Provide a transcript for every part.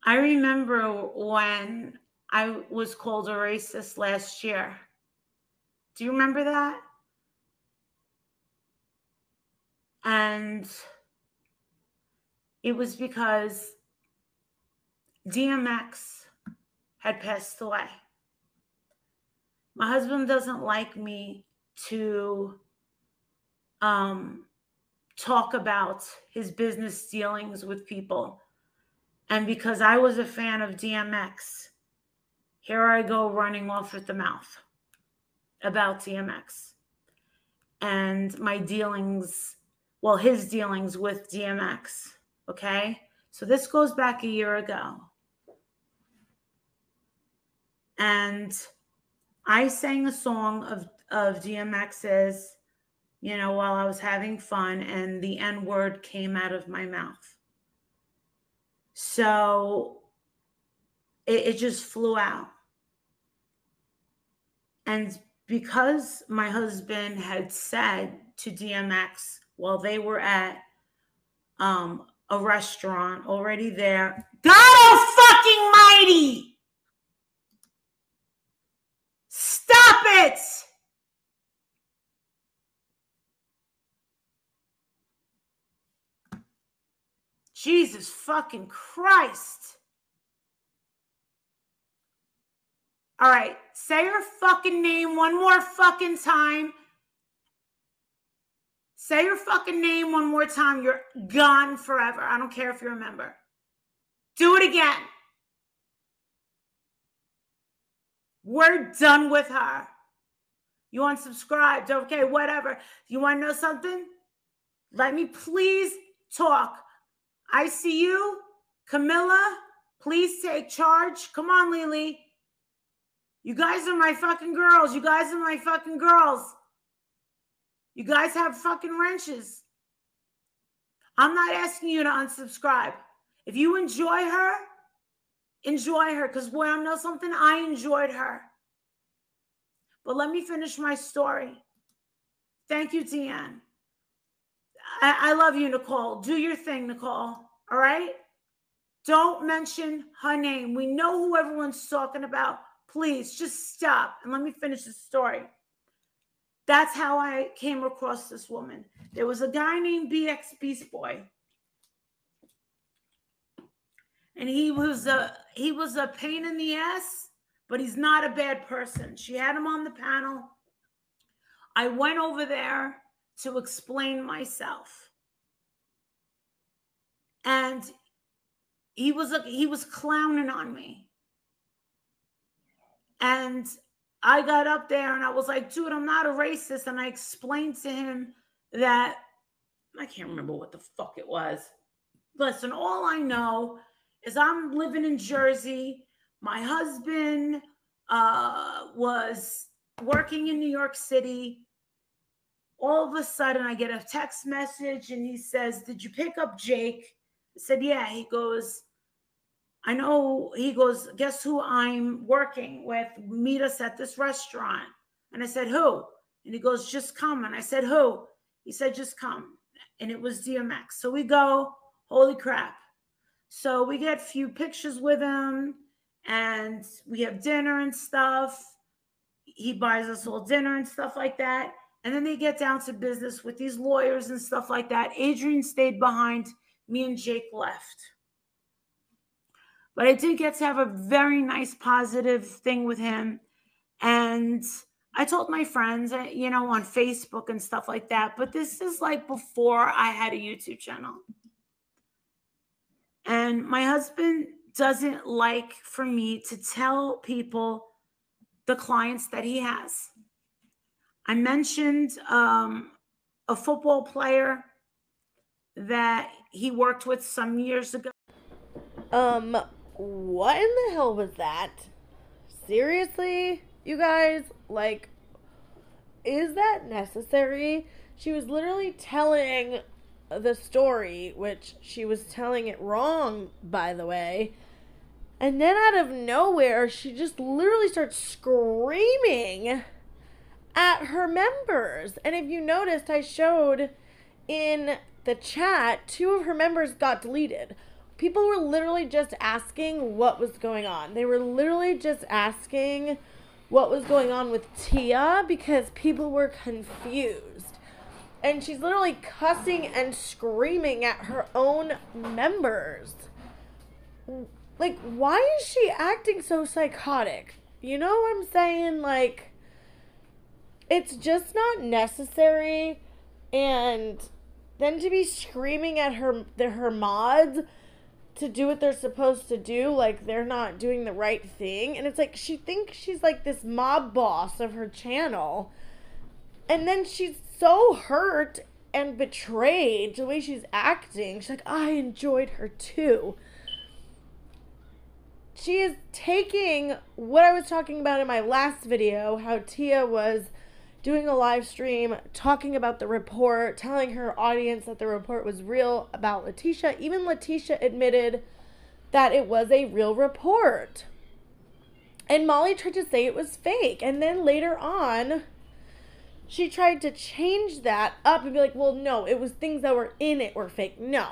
I remember when I was called a racist last year. Do you remember that? And it was because DMX had passed away. My husband doesn't like me to talk about his business dealings with people. And because I was a fan of DMX, here I go running off at the mouth about DMX and my dealings, well, his dealings with DMX. Okay? So this goes back a year ago. And I sang a song of DMX's, while I was having fun, and the N-word came out of my mouth. So it just flew out. And because my husband had said to DMX while they were at a restaurant already there, God fucking mighty! Stop it! Jesus fucking Christ. All right, say your fucking name one more fucking time. Say your fucking name one more time. You're gone forever. I don't care if you remember. Do it again. We're done with her. You unsubscribed. Okay, whatever. You want to know something? Let me please talk. I see you. Camilla, please take charge. Come on, Lily. You guys are my fucking girls. You guys are my fucking girls. You guys have fucking wrenches. I'm not asking you to unsubscribe. If you enjoy her, because boy, I know something, I enjoyed her. But let me finish my story. Thank you, Deanne. I love you, Nicole. Do your thing, Nicole. All right? Don't mention her name. We know who everyone's talking about. Please, just stop and let me finish the story. That's how I came across this woman. There was a guy named BX Beast Boy. And he was a pain in the ass, but he's not a bad person. She had him on the panel. I went over there to explain myself. And he was clowning on me. And I got up there and I was like, dude, I'm not a racist. And I explained to him that, I can't remember what the fuck it was. Listen, all I know is I'm living in Jersey. My husband was working in New York City. All of a sudden, I get a text message and he says, did you pick up Jake? I said, yeah. He goes, I know. He goes, guess who I'm working with? Meet us at this restaurant. And I said, who? And he goes, just come. And I said, who? He said, just come. And it was DMX. So we go, holy crap. So we get a few pictures with him and we have dinner and stuff. He buys us all dinner and stuff like that. And then they get down to business with these lawyers and stuff like that. Adrian stayed behind. Me and Jake left. But I did get to have a very nice, positive thing with him. And I told my friends, on Facebook and stuff like that. But this is like before I had a YouTube channel. And my husband doesn't like for me to tell people the clients that he has. I mentioned a football player that he worked with some years ago. What in the hell was that? Seriously, you guys? Like, is that necessary? She was literally telling the story, which she was telling it wrong, by the way. And then out of nowhere, she just literally starts screaming at her members. And if you noticed, I showed in the chat, 2 of her members got deleted. people were literally just asking what was going on. They were literally just asking what was going on with Tia because people were confused. And she's literally cussing and screaming at her own members. Like, why is she acting so psychotic? You know what I'm saying? Like, it's just not necessary. And then to be screaming at her mods to do what they're supposed to do, like they're not doing the right thing. And it's like she thinks she's like this mob boss of her channel. And then she's so hurt and betrayed the way she's acting. She's like, I enjoyed her too. She is taking what I was talking about in my last video, how Tia was doing a live stream, talking about the report, telling her audience that the report was real about Letitia. Even Letitia admitted that it was a real report. And Molly tried to say it was fake. And then later on, she tried to change that up and be like, well, no, it was things that were in it were fake. No.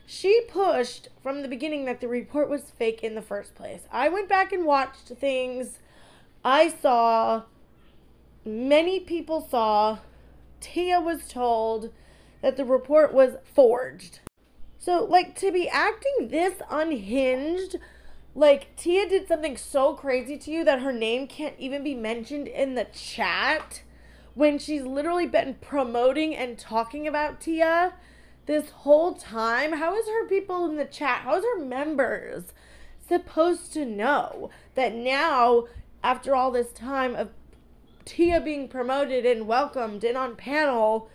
She pushed from the beginning that the report was fake in the first place. I went back and watched things. I saw, many people saw, Tia was told that the report was forged. So, like, to be acting this unhinged, like, Tia did something so crazy to you that her name can't even be mentioned in the chat when she's literally been promoting and talking about Tia this whole time. How is her people in the chat, how is her members supposed to know that now, after all this time of Tia being promoted and welcomed and on panel,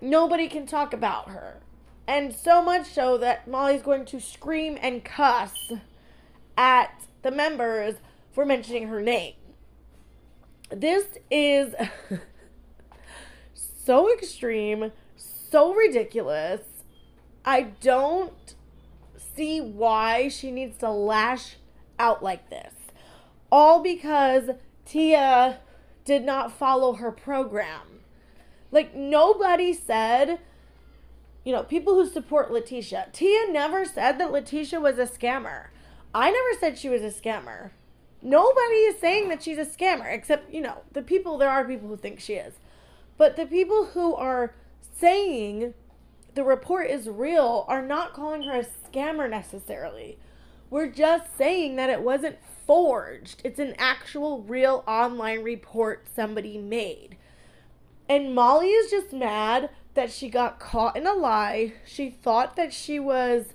nobody can talk about her? And so much so that Molly's going to scream and cuss at the members for mentioning her name. This is so extreme, so ridiculous. I don't see why she needs to lash out like this. All because Tia did not follow her program. Like, nobody said, you know, people who support Letitia. Tia never said that Letitia was a scammer. I never said she was a scammer. Nobody is saying that she's a scammer, except, you know, the people, there are people who think she is. But the people who are saying the report is real are not calling her a scammer necessarily. We're just saying that it wasn't forged. It's an actual real online report somebody made. And Molly is just mad that she got caught in a lie. She thought that she was,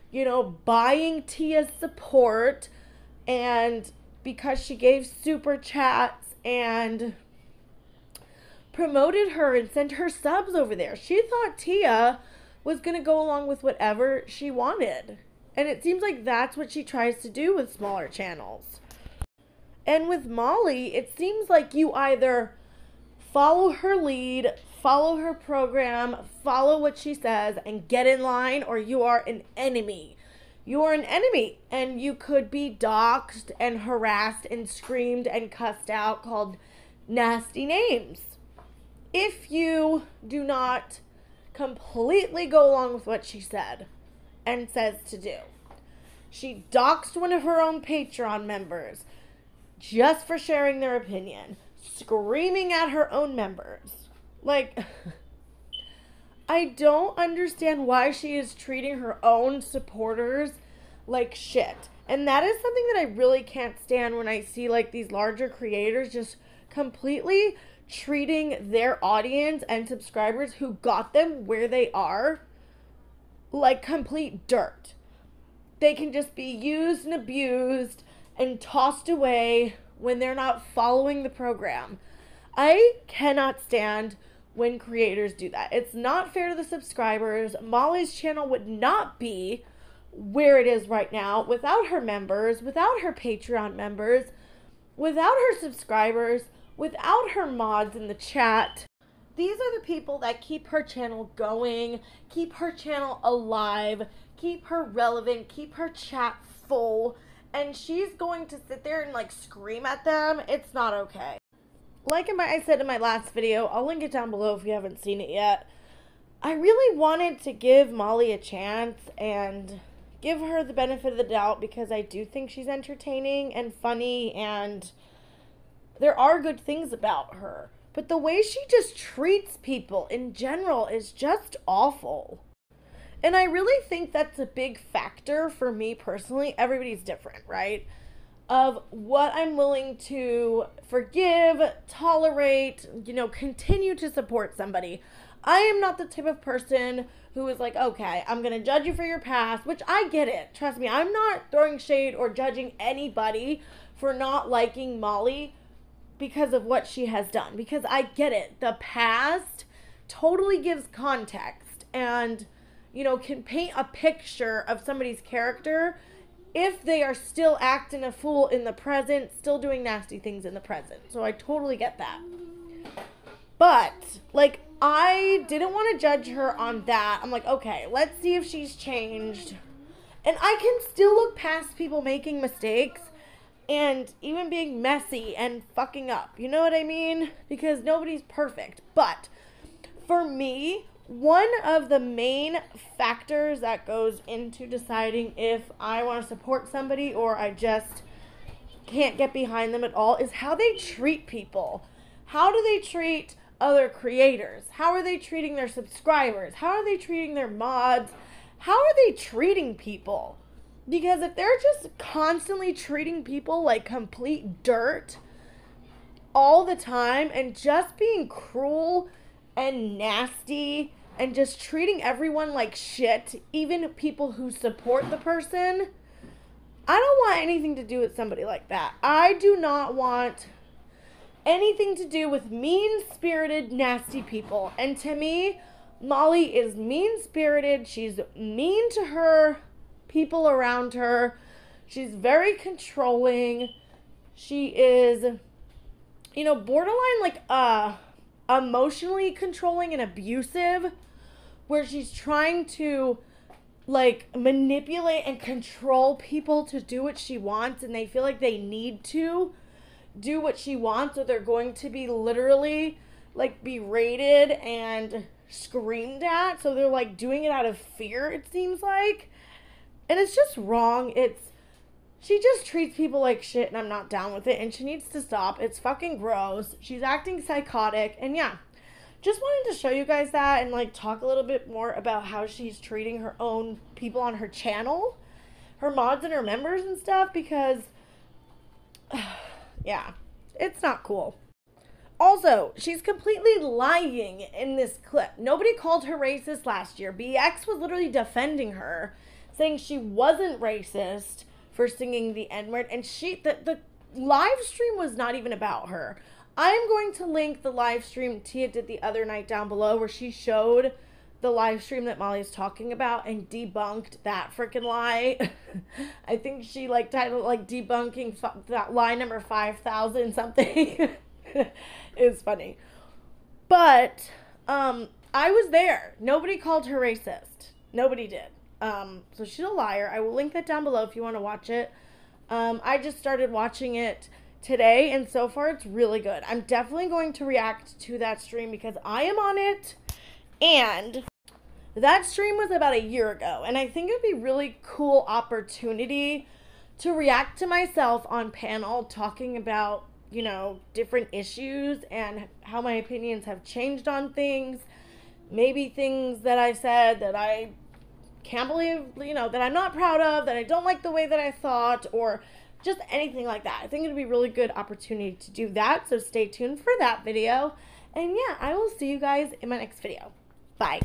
you know, buying Tia's support, and because she gave super chats and promoted her and sent her subs over there, she thought Tia was going to go along with whatever she wanted. And it seems like that's what she tries to do with smaller channels. And with Molly, it seems like you either follow her lead, follow her program, follow what she says, and get in line, or you are an enemy. You are an enemy, and you could be doxxed and harassed and screamed and cussed out, called nasty names, if you do not completely go along with what she said and says to do. She doxed one of her own Patreon members just for sharing their opinion, screaming at her own members. Like, I don't understand why she is treating her own supporters like shit. And that is something that I really can't stand when I see, like, these larger creators just completely treating their audience and subscribers who got them where they are like complete dirt. They can just be used and abused and tossed away when they're not following the program. I cannot stand when creators do that. It's not fair to the subscribers. Molly's channel would not be where it is right now without her members, without her Patreon members, without her subscribers, without her mods in the chat. These are the people that keep her channel going, keep her channel alive, keep her relevant, keep her chat full, and she's going to sit there and like scream at them. It's not okay. Like I said in my last video, I'll link it down below if you haven't seen it yet. I really wanted to give Molly a chance and give her the benefit of the doubt because I do think she's entertaining and funny, and there are good things about her. But the way she just treats people in general is just awful. And I really think that's a big factor for me personally. Everybody's different, right? Of what I'm willing to forgive, tolerate, continue to support somebody. I am not the type of person who is like, okay, I'm going to judge you for your past, which I get it. Trust me, I'm not throwing shade or judging anybody for not liking Molly because of what she has done, because I get it. The past totally gives context and, can paint a picture of somebody's character if they are still acting a fool in the present, still doing nasty things in the present. So I totally get that. But, I didn't want to judge her on that. I'm like, okay, let's see if she's changed. And I can still look past people making mistakes and even being messy and fucking up. You know what I mean? Because nobody's perfect. But for me, one of the main factors that goes into deciding if I want to support somebody or I just can't get behind them at all is how they treat people. How do they treat other creators? How are they treating their subscribers? How are they treating their mods? How are they treating people? Because if they're just constantly treating people like complete dirt all the time and just being cruel and nasty and just treating everyone like shit, even people who support the person, I don't want anything to do with somebody like that. I do not want anything to do with mean-spirited, nasty people. And to me, Molly is mean-spirited. She's mean to her people around her. She's very controlling. She is, borderline emotionally controlling and abusive, where she's trying to manipulate and control people to do what she wants, and they feel like they need to do what she wants, or they're going to be literally berated and screamed at. So they're doing it out of fear, it seems like. And it's just wrong. She just treats people like shit, and I'm not down with it, and she needs to stop. It's fucking gross. She's acting psychotic, and yeah. Just wanted to show you guys that and talk a little bit more about how she's treating her own people on her channel, her mods and her members and stuff, because yeah, it's not cool. Also, she's completely lying in this clip. Nobody called her racist last year. BX was literally defending her, saying she wasn't racist for singing the N-word, and the live stream was not even about her. I'm going to link the live stream Tia did the other night down below, where she showed the live stream that Molly's talking about and debunked that freaking lie. I think she titled debunking that lie number 5,000 something. It's funny. But I was there. Nobody called her racist. Nobody did. So she's a liar. I will link that down below if you want to watch it. I just started watching it today, and so far it's really good. I'm definitely going to react to that stream because I am on it, and that stream was about a year ago, and I think it'd be really cool opportunity to react to myself on panel talking about, different issues and how my opinions have changed on things, maybe things that I said that I can't believe, that I'm not proud of, that I don't like the way that I thought, or just anything like that. I think it'd be a really good opportunity to do that. So stay tuned for that video. And yeah, I will see you guys in my next video. Bye.